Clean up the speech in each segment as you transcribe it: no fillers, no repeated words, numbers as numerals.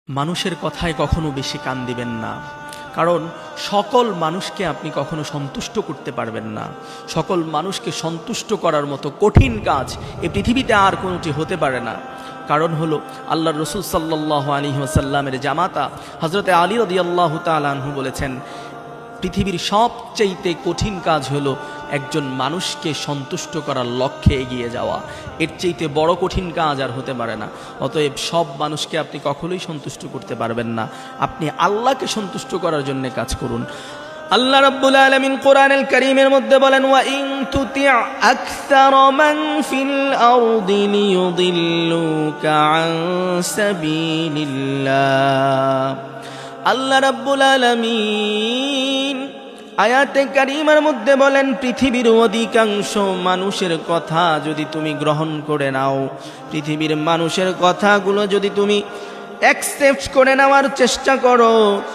মানুষের কথায় কখনো বেশি কান দিবেন না, কারণ সকল মানুষকে আপনি কখনো সন্তুষ্ট করতে পারবেন না। সকল মানুষকে সন্তুষ্ট করার মতো কঠিন কাজ এই পৃথিবীতে আর কোনোটি হতে পারে না। কারণ হলো আল্লাহর রসুল সাল্লাল্লাহু আলাইহি ওয়াসাল্লামের জামাতা হযরতে আলী রাদিয়াল্লাহু তাআলা আনহু বলেছেন, পৃথিবীর সবচেয়ে কঠিন কাজ হলো একজন মানুষকে সন্তুষ্ট করার লক্ষ্যে এগিয়ে যাওয়া। এর চাইতে বড় কঠিন কাজ আর হতে পারে না। অতএব সব মানুষকে আপনি কখনোই সন্তুষ্ট করতে পারবেন না। আপনি আল্লাহকে সন্তুষ্ট করার জন্য কাজ করুন। আল্লাহ রাব্বুল আলামিন কোরআনুল কারীমের মধ্যে বলেন, ওয়া ইন তুতি' আকসারা মান ফিল আরদি লিয়ুদিল্লুকা আন সাবিলিল্লাহ। আল্লাহ রাব্বুল আলামিন আয়াতে কারিমার মধ্যে বলেন, পৃথিবীর অধিকাংশ মানুষের কথা যদি তুমি গ্রহণ করে নাও, পৃথিবীর মানুষের কথাগুলো যদি তুমি অ্যাকসেপ্ট করে নেওয়ার চেষ্টা করো,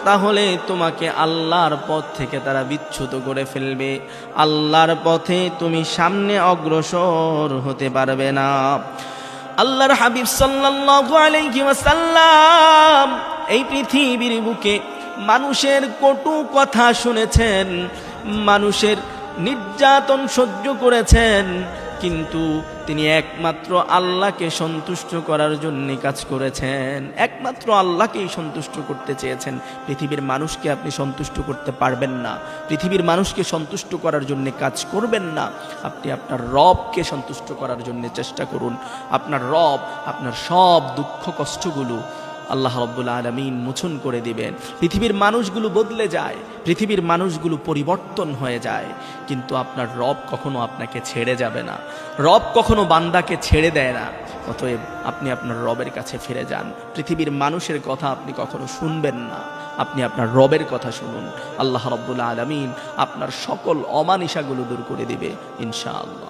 তাহলে তোমাকে আল্লাহর পথ থেকে তারা বিচ্যুত করে ফেলবে। আল্লাহর পথে তুমি সামনে অগ্রসর হতে পারবে না। আল্লাহর হাবিব সাল্লাল্লাহু আলাইহি ওয়াসাল্লাম এই পৃথিবীর বুকে মানুষের কটু কথা শুনেছেন, মানুষের নির্যাতন সহ্য করেছেন, কিন্তু তিনি একমাত্র আল্লাহকে সন্তুষ্ট করার জন্য কাজ করেছেন। একমাত্র আল্লাহকেই সন্তুষ্ট করতে চেয়েছেন। পৃথিবীর মানুষকে আপনি সন্তুষ্ট করতে পারবেন না, পৃথিবীর মানুষকে সন্তুষ্ট করার জন্য কাজ করবেন না। আপনি আপনার রবকে সন্তুষ্ট করার জন্য চেষ্টা করুন। আপনার রব আপনার সব দুঃখ কষ্টগুলো আল্লাহ রাব্বুল আলামিন মোচন করে দিবেন। পৃথিবীর মানুষগুলো বদলে যায়, পৃথিবীর মানুষগুলো পরিবর্তন হয়ে যায়, কিন্তু আপনার রব কখনো আপনাকে ছেড়ে যাবে না। রব কখনো বান্দাকে ছেড়ে দেয় না। অতএব আপনি আপনার রবের কাছে ফিরে যান। পৃথিবীর মানুষের কথা আপনি কখনো শুনবেন না, আপনি আপনার রবের কথা শুনুন। আল্লাহ রাব্বুল আলামিন আপনার সকল অমানিসাগুলো দূর করে দিবে ইনশাআল্লাহ।